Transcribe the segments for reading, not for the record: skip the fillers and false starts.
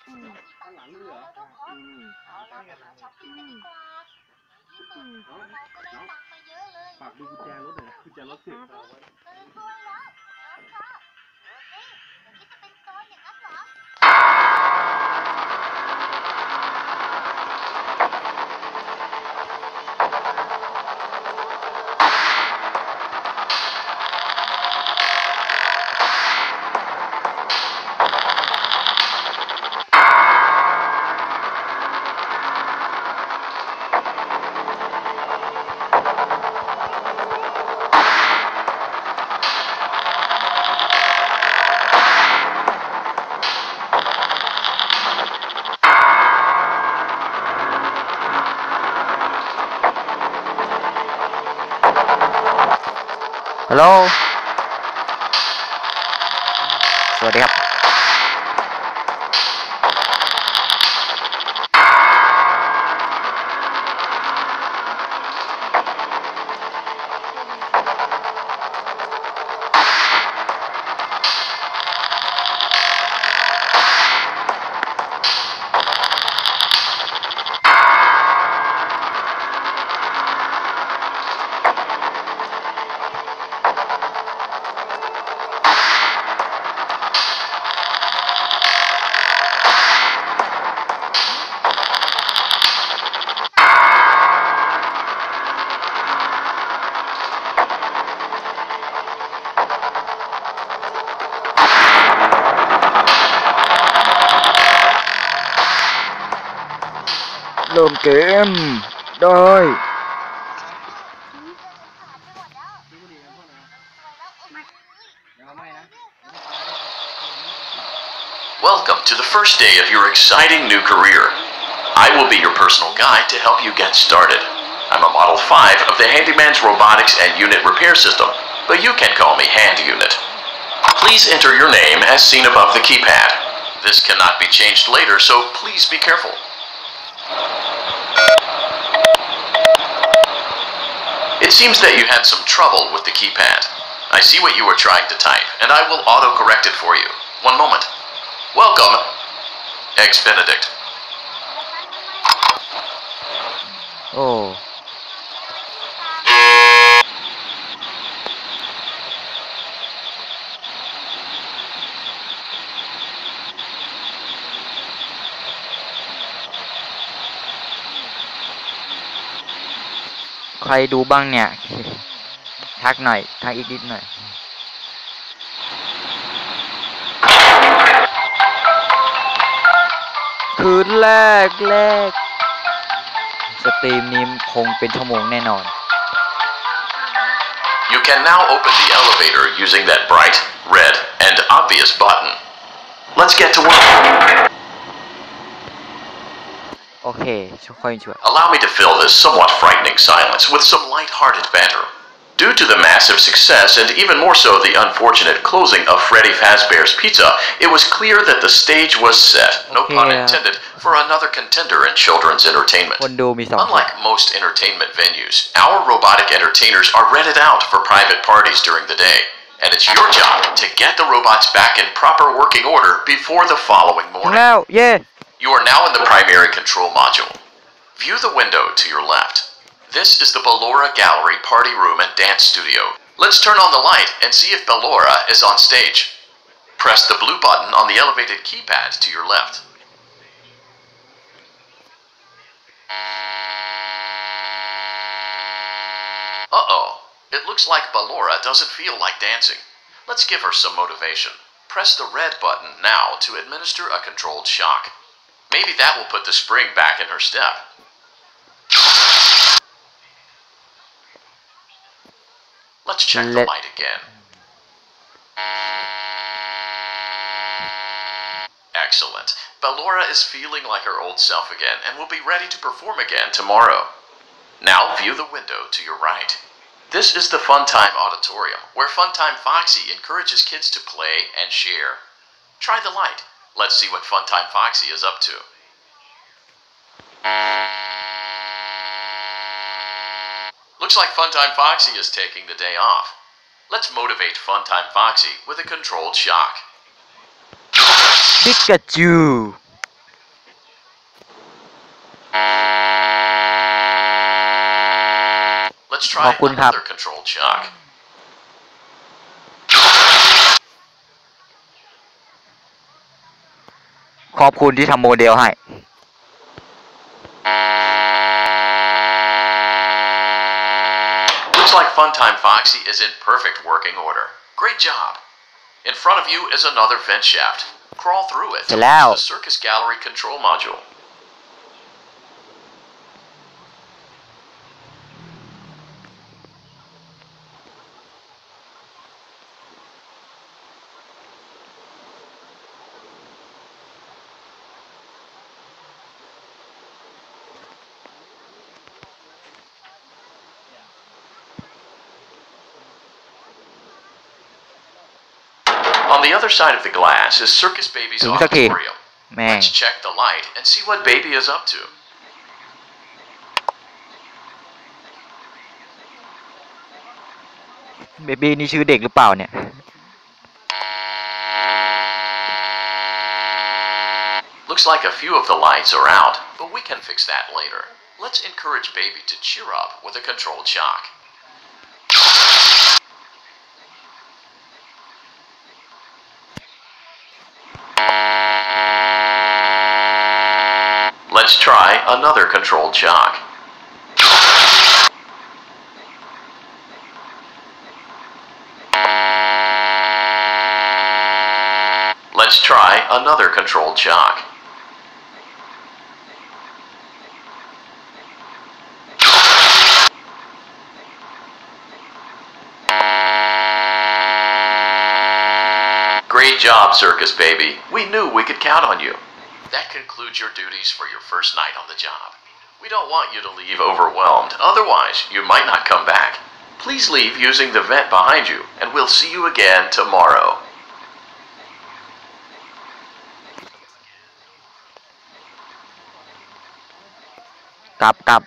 ข้างหลังด้วยเหรอฝากดูกุญแจรถหน่อยกุญแจรถสิฮัลโหลสวัสดีครับเริ่มเกมได้ Welcome to the first day of your exciting new career. I will be your personal guide to help you get started. I'm a Model 5 of the Handyman's Robotics and Unit Repair System, but you can call me Hand Unit. Please enter your name as seen above the keypad. This cannot be changed later, so please be careful. It seems that you had some trouble with the keypad. I see what you were trying to type, and I will auto-correct it for you. One moment. Welcome, Eggs Benedict. โอ้ใครดูบ้างเนี่ย ทักหน่อยทักอีกนิดหน่อยคืนแรกสตรีมนี้คงเป็นชั่วโมงแน่นอน You can now open the elevator using that bright, red, and obvious button. Let's get to work. โอเคค่อยช่วย Allow me to fill this somewhat frightening silence with some light-hearted banter. Due to the massive success and even more so the unfortunate closing of Freddy Fazbear's Pizza, it was clear that the stage was set, no pun intended, for another contender in children's entertainment. Unlike most entertainment venues, our robotic entertainers are rented out for private parties during the day, and it's your job to get the robots back in proper working order before the following morning. You are now in the primary control module. View the window to your left. This is the Ballora Gallery Party Room and Dance Studio. Let's turn on the light and see if Ballora is on stage. Press the blue button on the elevated keypad to your left. Uh-oh. It looks like Ballora doesn't feel like dancing. Let's give her some motivation. Press the red button now to administer a controlled shock. Maybe that will put the spring back in her step. Let's check the light again. Excellent. Ballora is feeling like her old self again and will be ready to perform again tomorrow. Now view the window to your right. This is the Funtime Auditorium, where Funtime Foxy encourages kids to play and share. Try the light. Let's see what Funtime Foxy is up to. Looks like Funtime Foxy is taking the day off. Let's motivate Funtime Foxy with a controlled shock. Pikachu! try another controlled shock. ขอบคุณที่ทำโมเดลให้ Looks like Funtime Foxy is in perfect working order. Great job. In front of you is another vent shaft. Crawl through it to reach the circus gallery control module. On the other side of the glass is Circus Baby's auditorium. Let's check the light and see what Baby is up to. Baby นี่ชื่อเด็กหรือเปล่าเนี่ย Looks like a few of the lights are out, but we can fix that later. Let's encourage Baby to cheer up with a controlled shock. Let's try another controlled shock. Let's try another controlled shock. Great job, Circus Baby. We knew we could count on you. That concludes your duties for your first night on the job. We don't want you to leave overwhelmed, otherwise you might not come back. Please leave using the vent behind you, and we'll see you again tomorrow. กลับ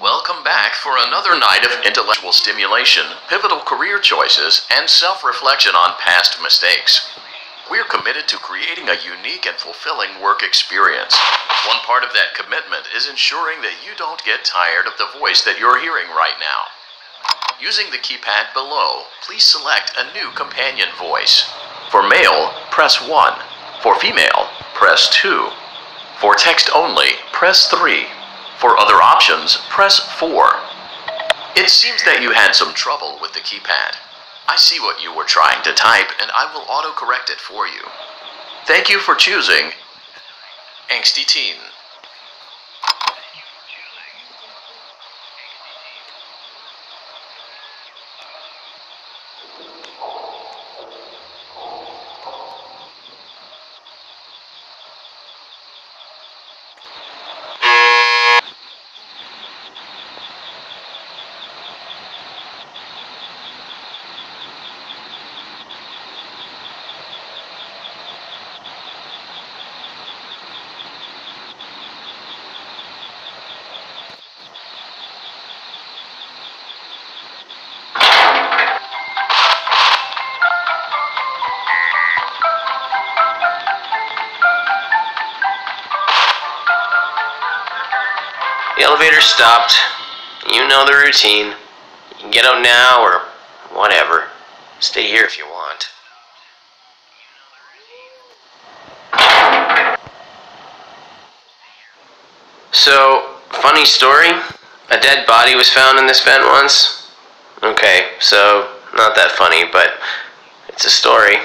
Welcome back for another night of intellectual stimulation, pivotal career choices, and self-reflection on past mistakes. We're committed to creating a unique and fulfilling work experience. One part of that commitment is ensuring that you don't get tired of the voice that you're hearing right now. Using the keypad below, please select a new companion voice. For male, press 1. For female, press 2. For text only, press 3. For other options, press 4. It seems that you had some trouble with the keypad. I see what you were trying to type, and I will auto-correct it for you. Thank you for choosing Angsty Teen. The elevator stopped. You know the routine. You can get out now or whatever. Stay here if you want. So, funny story. A dead body was found in this vent once. Okay, so, not that funny, but it's a story.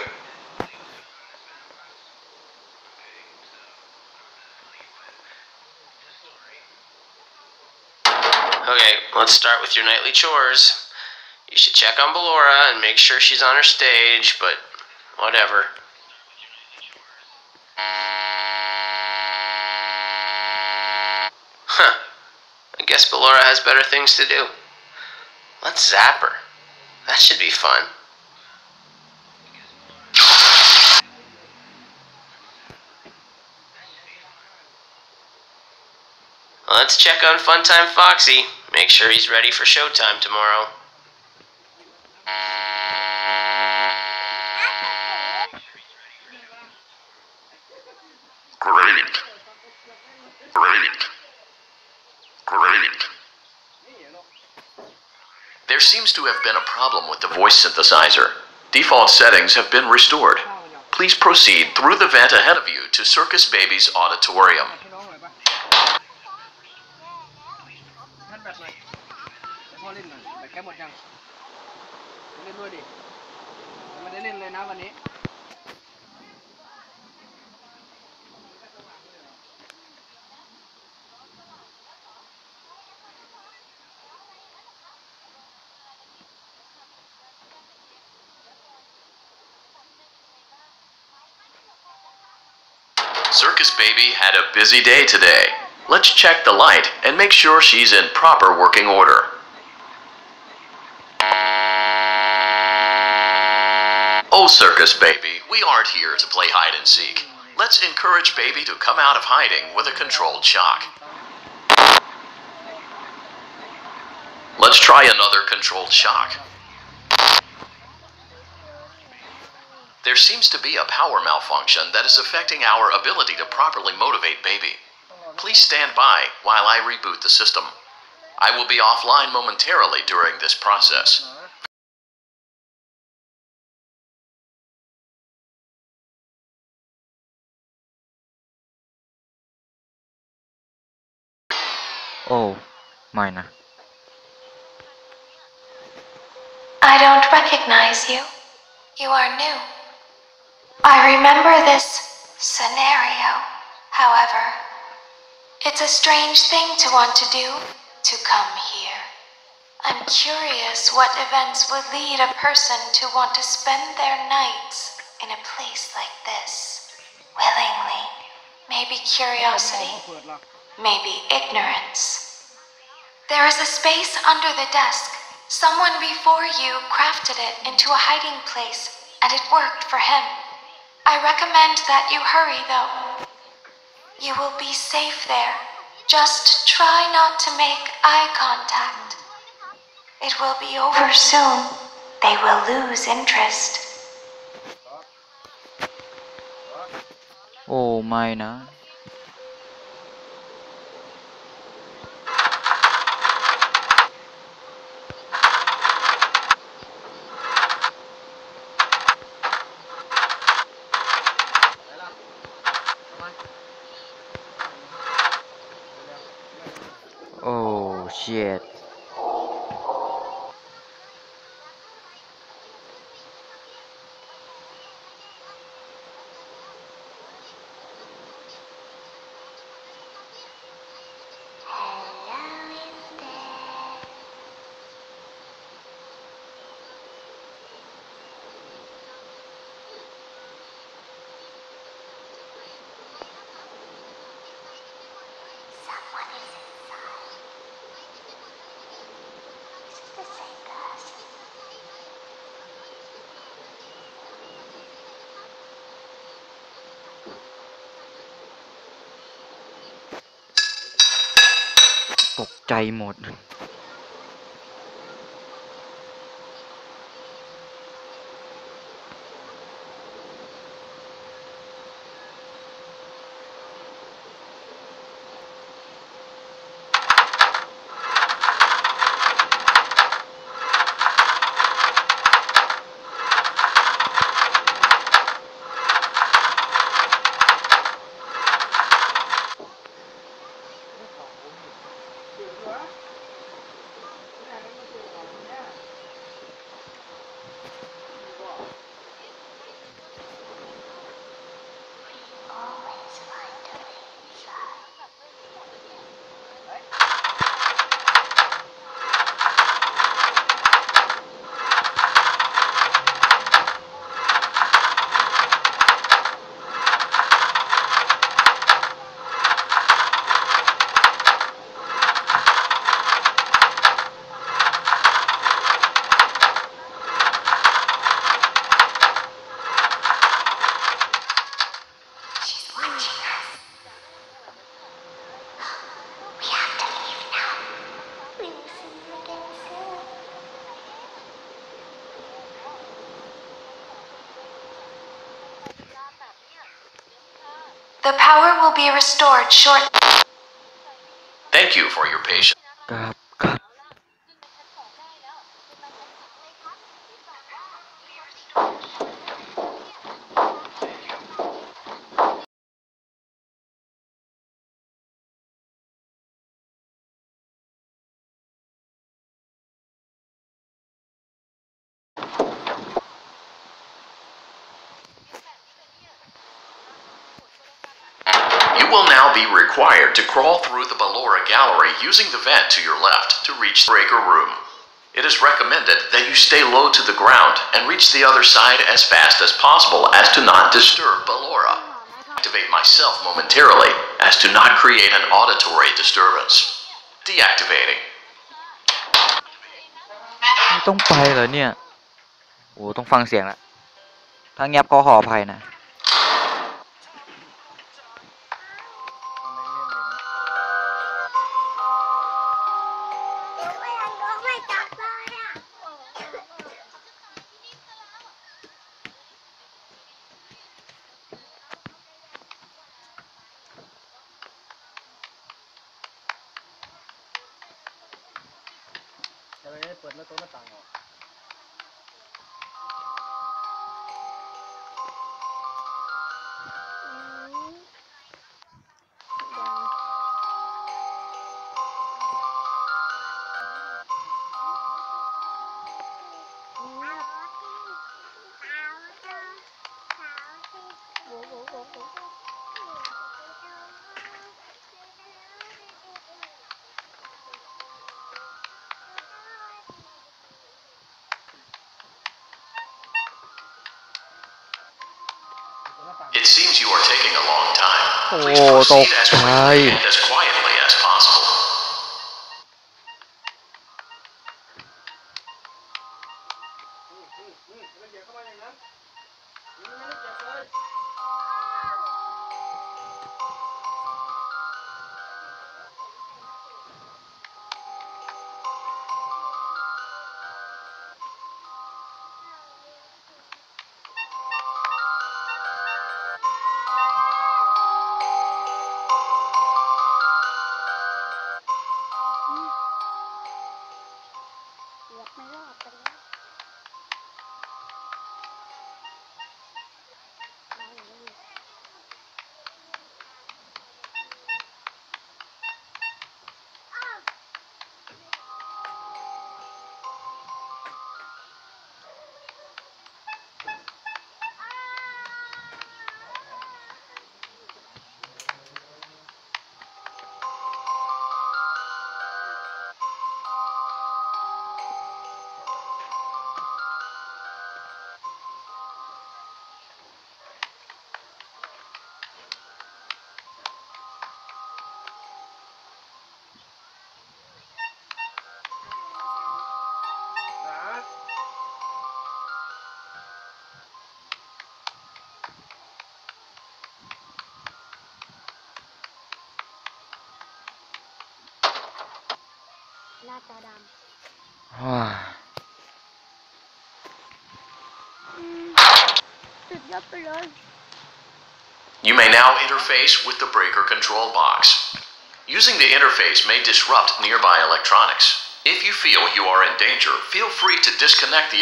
Okay, let's start with your nightly chores. You should check on Ballora and make sure she's on her stage, but whatever. Huh. I guess Ballora has better things to do. Let's zap her. That should be fun. Let's check on Funtime Foxy. Make sure he's ready for showtime tomorrow. Great. There seems to have been a problem with the voice synthesizer. Default settings have been restored. Please proceed through the vent ahead of you to Circus Baby's auditorium. ท่านแบบไหนพ่อเล่นหน่อยแต่แค่หมดยังเล่นด้วยดิไม่ได้เล่นเลยนะวันนี้ Circus Baby had a busy day today. Let's check the light and make sure she's in proper working order. Oh, Circus Baby, we aren't here to play hide and seek. Let's encourage Baby to come out of hiding with a controlled shock. Let's try another controlled shock. There seems to be a power malfunction that is affecting our ability to properly motivate Baby. Please stand by while I reboot the system. I will be offline momentarily during this process. Oh, mine. I don't recognize you. You are new. I remember this scenario, however. It's a strange thing to want to do, to come here. I'm curious what events would lead a person to want to spend their nights in a place like this. Willingly. Maybe curiosity. Maybe ignorance. There is a space under the desk. Someone before you crafted it into a hiding place, and it worked for him. I recommend that you hurry, though. You will be safe there. Just try not to make eye contact. It will be over soon. They will lose interest. Oh, mine. Oh, shit. Tốc ใจหมด เ The power will be restored shortly. Thank you for your patience. ครับครับ You will now be required to crawl through the Ballora gallery using the vent to your left to reach the breaker room. It is recommended that you stay low to the ground and reach the other side as fast as possible as to not disturb Ballora. Activate myself momentarily as to not create an auditory disturbance. Deactivating. ไม่ต้องไปเหรอเนี่ยโอ้ต้องฟังเสียงละถ้าเงียบก็ขออภัยนะจะไปเปิดแล้วตัวหน้าต่างออก It seems you are taking a long time. โอ้ Please ต proceed ก as ใจ quickly and as quietly as possible. ไม่เกี่ยวเข้ามาอย่างนั้นไม่ได้เกี่ยวเลย หน้าจอด ว้า ำสุดยอดไปเลย You may now interface with the breaker control box. Using the interface may disrupt nearby electronics. If you feel you are in danger, feel free to disconnect the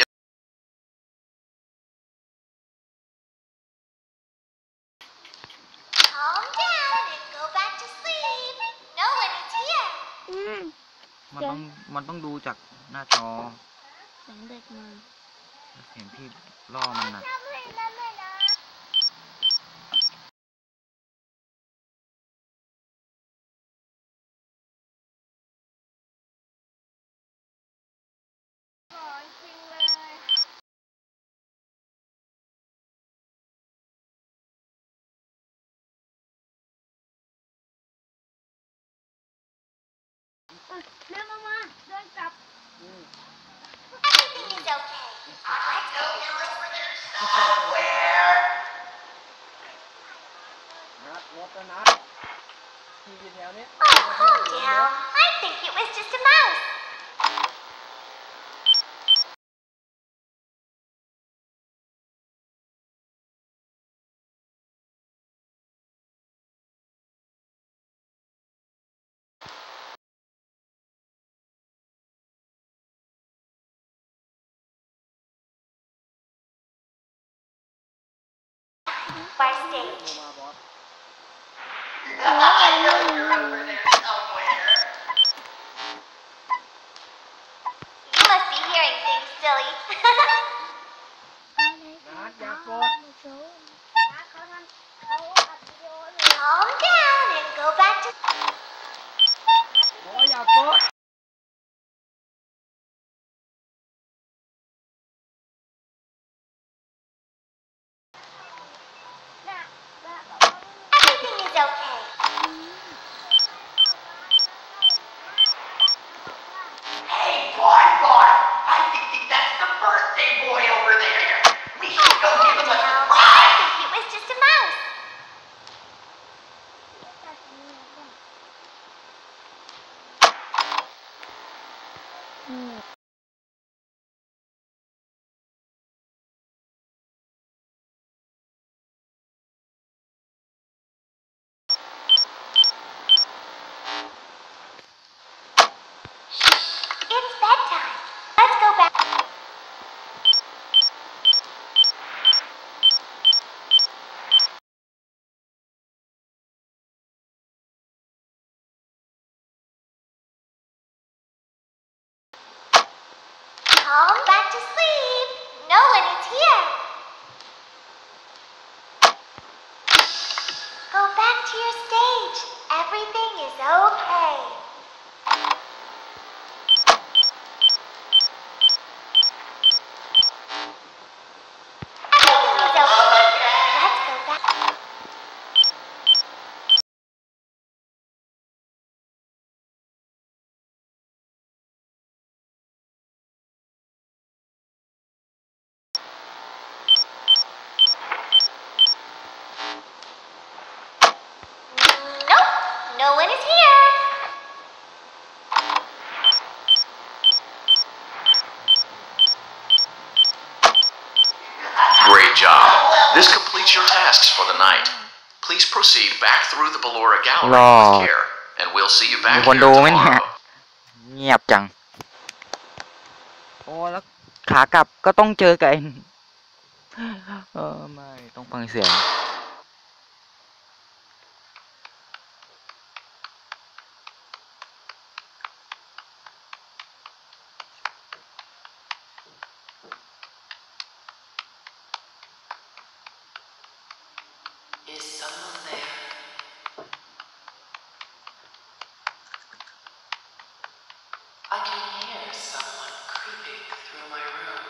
Calm down and go back to sleep. No one is here. มันต้องดูจากหน้าจอ เสียงเด็กมา เสียงที่ล่อมันนะเร็วมาเดินกลับ Everything is okay. Let's go now somewhere. นัดรถแล้วนะที่แถวนี้ Oh, calm down. I think it was just a mouse. Our stage. มาบอส I know you're over there somewhere. You must be hearing things, silly. นัดอย่ากด Calm down and go back to. บอกว่าอย่ากด Everything is okay. Hey, boy, I think that's the birthday boy over there. We should go give him a I surprise. think it was just a mouse. It's bedtime. Let's go back. Calm back to sleep. No one is here. Go back to your stage. Everything is okay. Everything is okay. Let's go back. Nope, no one is here. Great job. This completes your tasks for the night. Please proceed back through the Ballora Gallery with care, and we'll see you มี back คน here ดูไหมเนี่ย tomorrow. เงียบจัง โอ้แล้วขากลับก็ต้องเจอกัน ไม่ต้องฟังเสียง Is someone there? I can hear someone creeping through my room.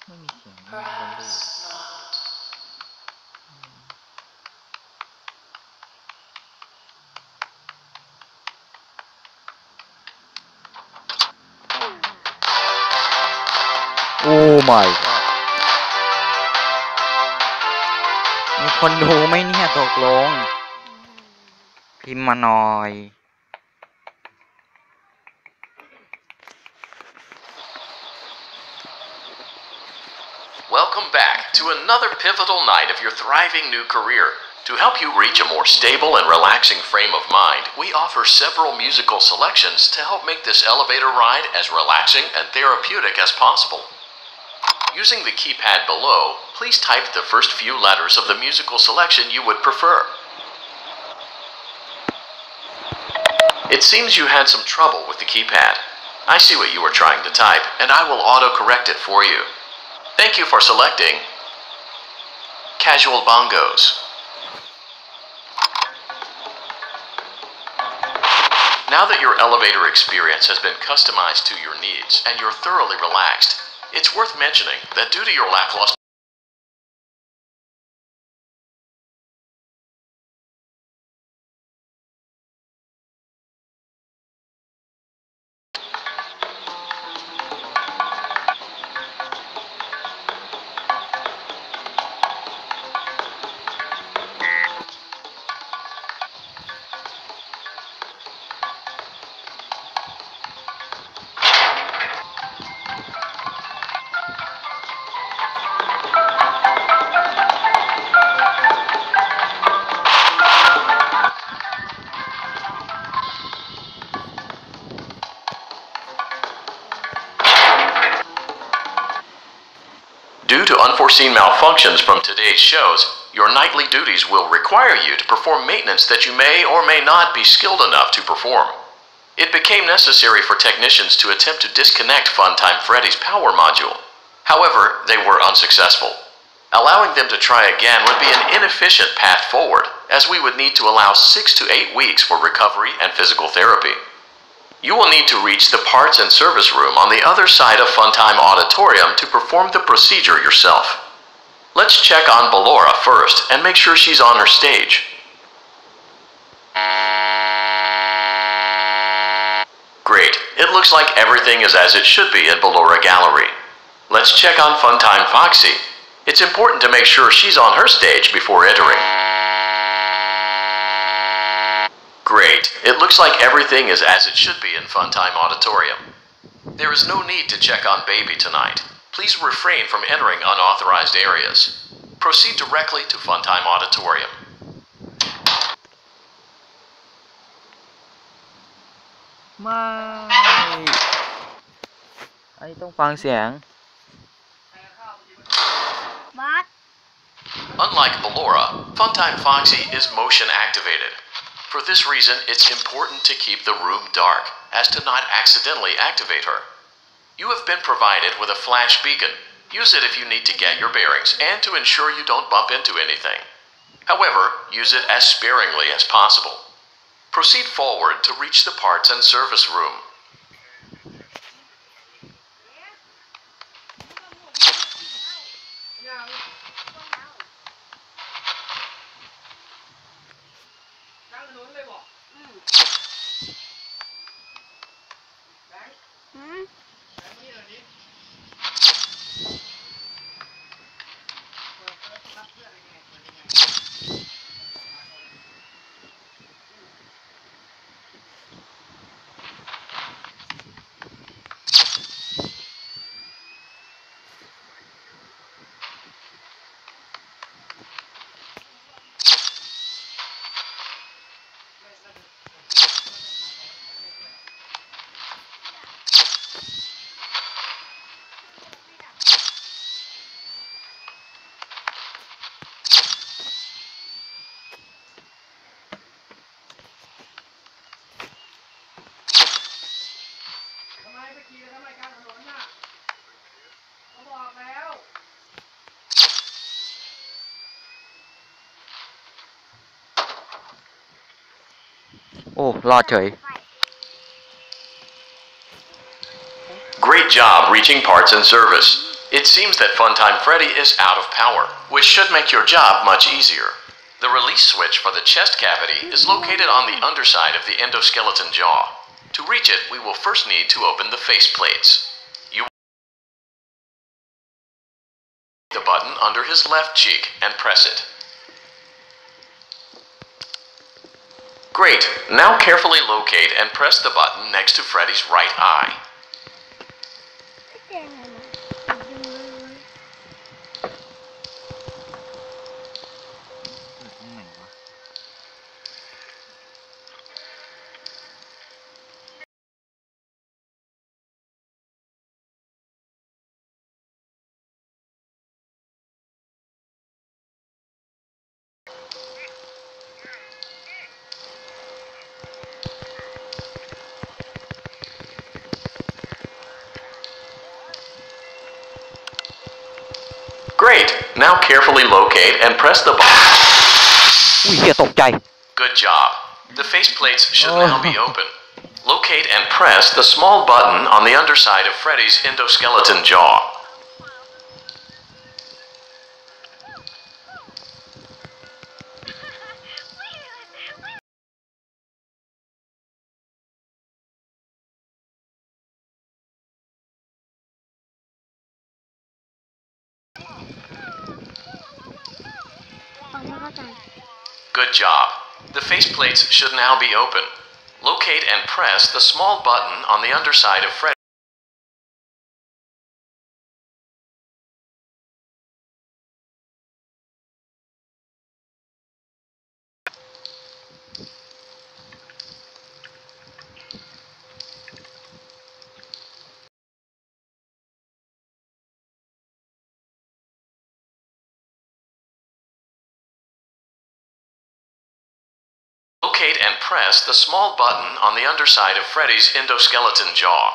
ไม่มีเสียง Perhaps not. โอ้ my god มีคนดูไหมเนี่ยตกลง พิมพ์มาหน่อย Welcome back to another pivotal night of your thriving new career. To help you reach a more stable and relaxing frame of mind, we offer several musical selections to help make this elevator ride as relaxing and therapeutic as possible. Using the keypad below, please type the first few letters of the musical selection you would prefer. It seems you had some trouble with the keypad. I see what you were trying to type, and I will auto-correct it for you. Thank you for selecting Casual Bongos. Now that your elevator experience has been customized to your needs and you're thoroughly relaxed, it's worth mentioning that due to your lackluster Due to unforeseen malfunctions from today's shows, your nightly duties will require you to perform maintenance that you may or may not be skilled enough to perform. It became necessary for technicians to attempt to disconnect Funtime Freddy's power module. However, they were unsuccessful. Allowing them to try again would be an inefficient path forward, as we would need to allow 6 to 8 weeks for recovery and physical therapy. You will need to reach the parts and service room on the other side of Funtime Auditorium to perform the procedure yourself. Let's check on Ballora first and make sure she's on her stage. Great. It looks like everything is as it should be in Ballora Gallery. Let's check on Funtime Foxy. It's important to make sure she's on her stage before entering. Great. It looks like everything is as it should be in Funtime Auditorium. There is no need to check on Baby tonight. Please refrain from entering unauthorized areas. Proceed directly to Funtime Auditorium. ไม่อันนี้ต้องฟังเสียง บัส Unlike Ballora, Funtime Foxy is motion activated. For this reason, it's important to keep the room dark, as to not accidentally activate her. You have been provided with a flash beacon. Use it if you need to get your bearings and to ensure you don't bump into anything. However, use it as sparingly as possible. Proceed forward to reach the parts and service room.โอ้รอดเฉย Great job reaching parts and service. It seems that Funtime Freddy is out of power, which should make your job much easier. The release switch for the chest cavity is located on the underside of the endoskeleton jaw. To reach it, we will first need to open the face plates. You the button under his left cheek and press it. Great. Now carefully locate and press the button next to Freddy's right eye. Great. Now carefully locate and press the button. อุ้ยเหี้ยตกใจ Good job. The faceplates should now be open. Locate and press the small button on the underside of Freddy's endoskeleton jaw. Good job. The faceplates should now be open. Locate and press the small button on the underside of Freddy. Locate and press the small button on the underside of Freddy's endoskeleton jaw.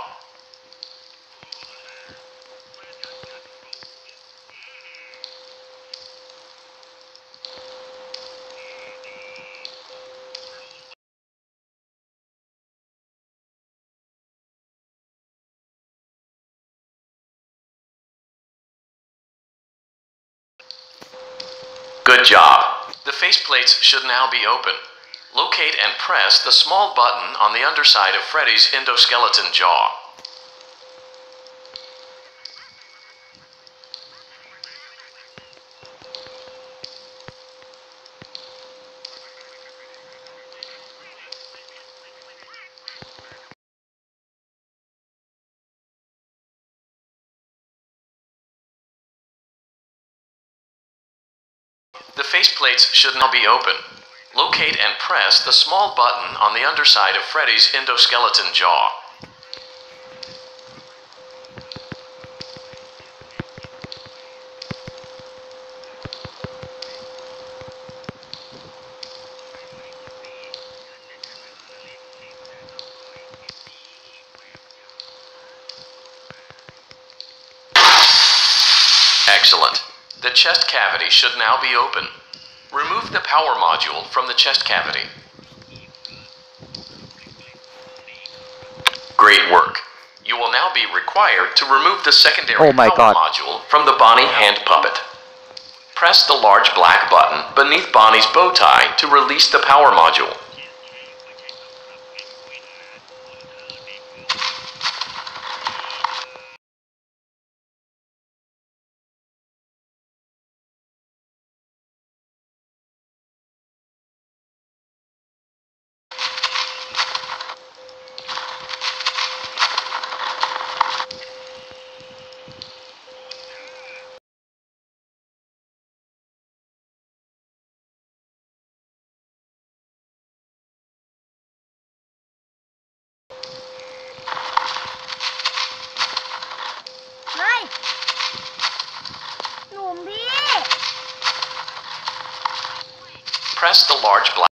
Good job. The faceplates should now be open. Locate and press the small button on the underside of Freddy's endoskeleton jaw. The faceplates should now be open. Locate and press the small button on the underside of Freddy's endoskeleton jaw. Excellent. The chest cavity should now be open. Remove the power module from the chest cavity. Great work. You will now be required to remove the secondary power module from the Bonnie hand puppet. Press the large black button beneath Bonnie's bow tie to release the power module. Press the large black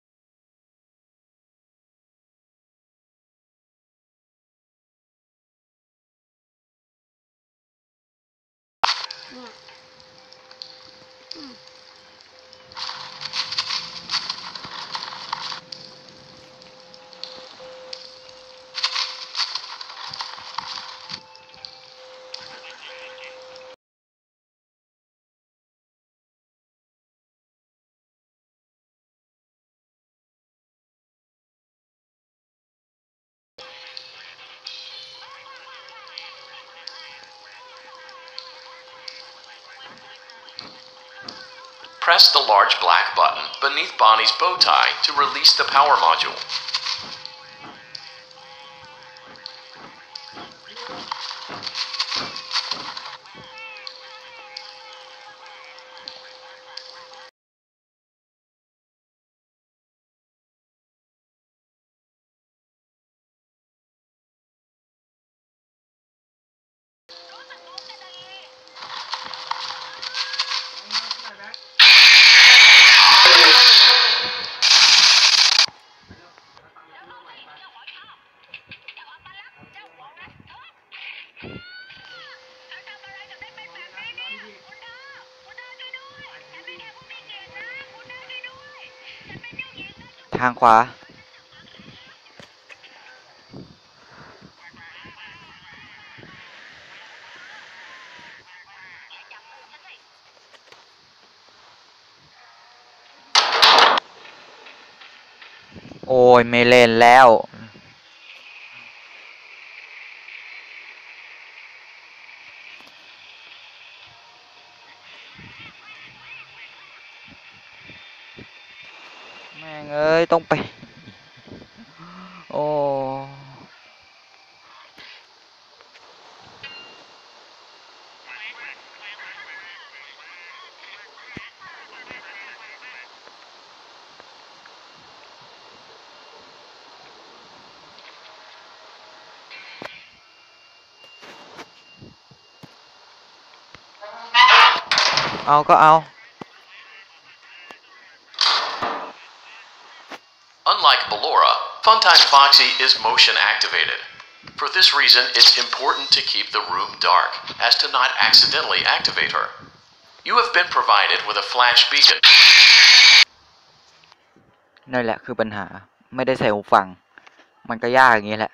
Press the large black button beneath Bonnie's bow tie to release the power module.ทางขวาโอ้ยไม่เล่นแล้วแม่งเอ้ยต้องไปโอ้เอาก็เอา Unlike Ballora, Funtime Foxy is motion activated. For this reason, it's important to keep the room dark, as to not accidentally activate her. You have been provided with a flash beacon. นั่นแหละคือปัญหาไม่ได้ใส่หูฟังมันก็ยากอย่างนี้แหละ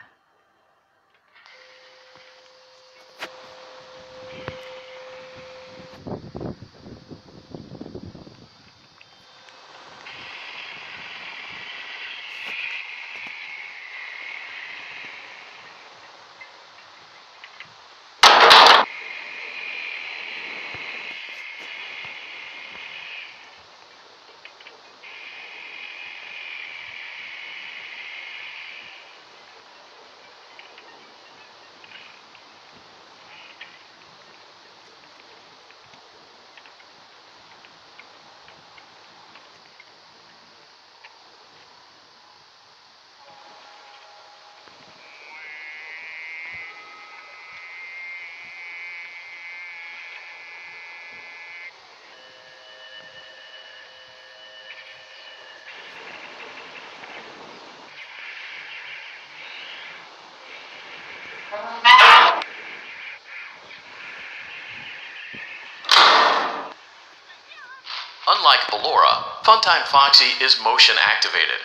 Unlike Ballora, Funtime Foxy is motion activated.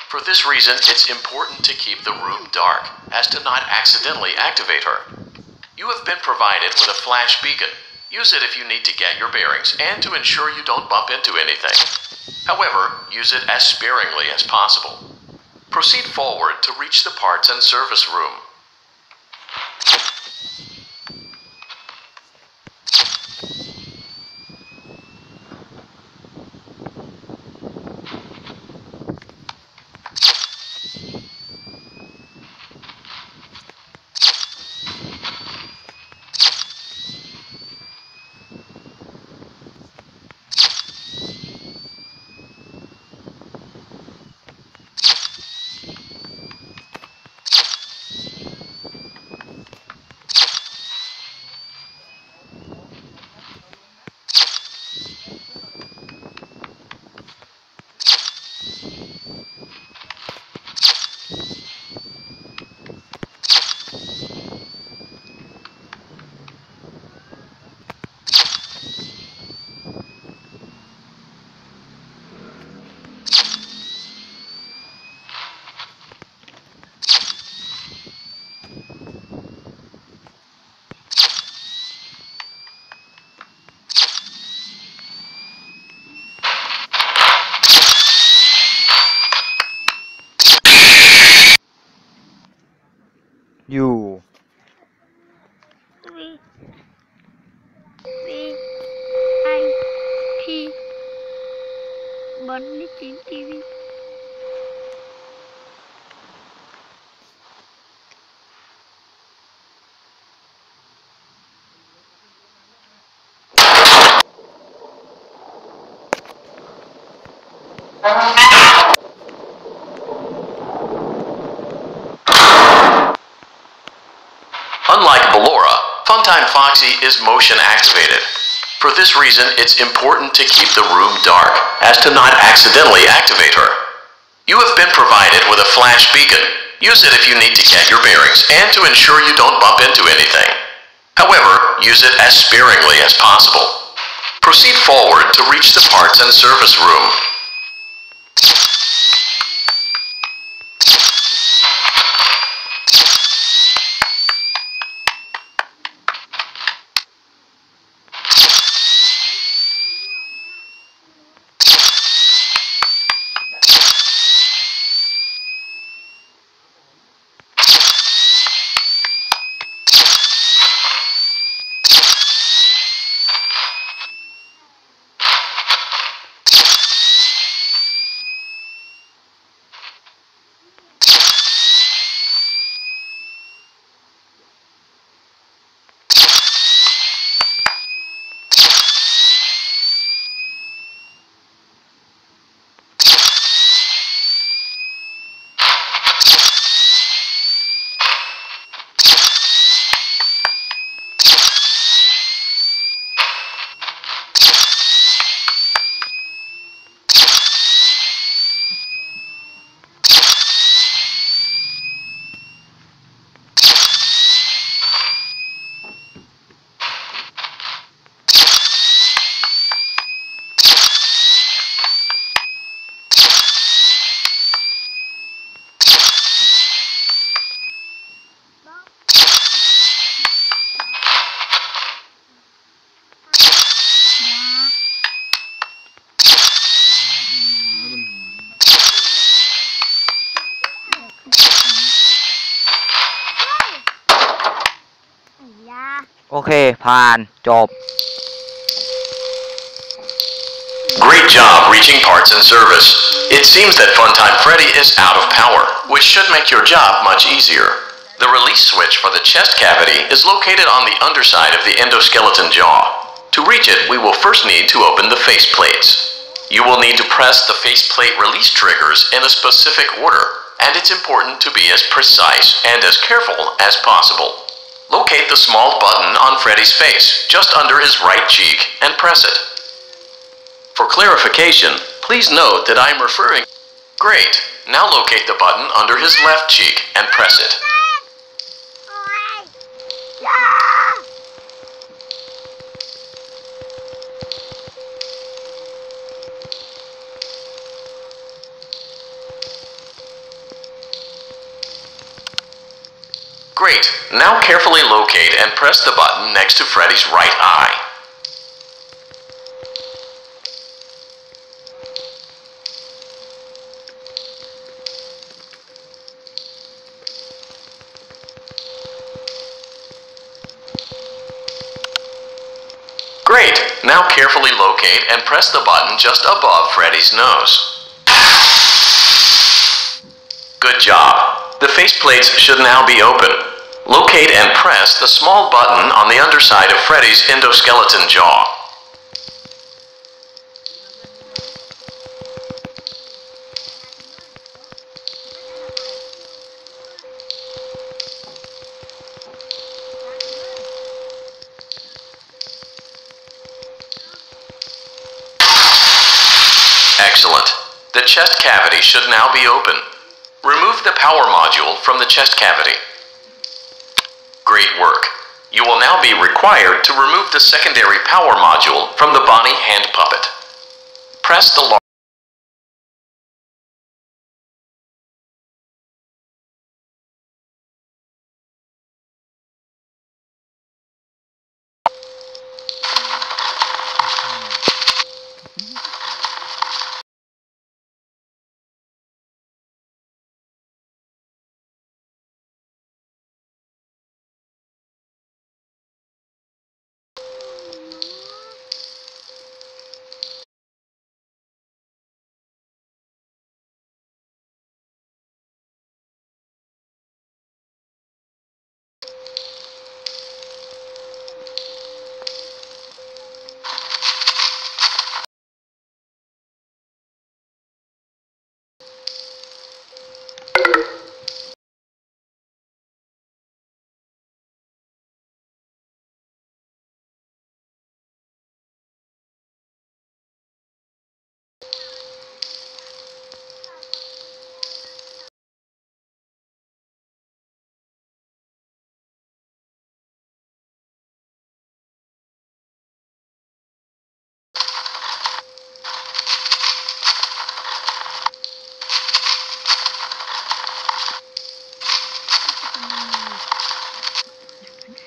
For this reason, it's important to keep the room dark, as to not accidentally activate her. You have been provided with a flash beacon. Use it if you need to get your bearings and to ensure you don't bump into anything. However, use it as sparingly as possible. Proceed forward to reach the parts and service room.อยู่ VIP บนนิจิทีวี Unlike Ballora, Funtime Foxy is motion activated. For this reason, it's important to keep the room dark, as to not accidentally activate her. You have been provided with a flash beacon. Use it if you need to get your bearings and to ensure you don't bump into anything. However, use it as sparingly as possible. Proceed forward to reach the parts and service room. โอเคผ่านจบ Great job reaching parts and service. It seems that Funtime Freddy is out of power, which should make your job much easier. The release switch for the chest cavity is located on the underside of the endoskeleton jaw. To reach it, we will first need to open the face plates. You will need to press the faceplate release triggers in a specific order, and it's important to be as precise and as careful as possible. Locate the small button on Freddy's face, just under his right cheek, and press it. For clarification, please note that I am referring... Great. Now locate the button under his left cheek and press it. โอ้ยอย่า Great. Now carefully locate and press the button next to Freddy's right eye. Great! Now carefully locate and press the button just above Freddy's nose. Good job. The faceplates should now be open. Locate and press the small button on the underside of Freddy's endoskeleton jaw. Excellent. The chest cavity should now be open. Remove the power module from the chest cavity. Great work. You will now be required to remove the secondary power module from the Bonnie hand puppet. Press the large...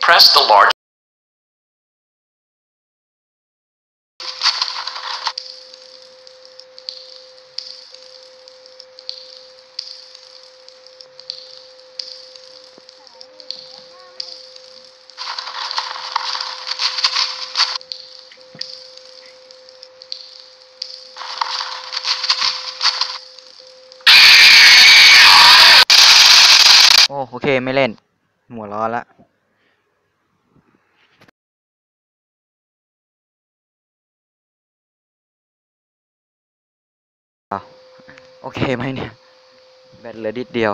Press the large...โอเคไม่เล่นหัวร้อนละโอเคไหมเนี่ยแบตเหลือนิดเดียว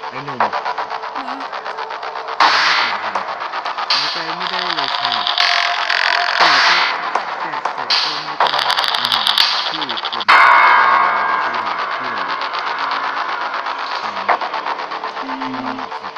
ไอ้หนุ่ม นะ หายใจไม่ได้เลยค่ะแต่ก็ไม่ต้องที่คุณที่เราที่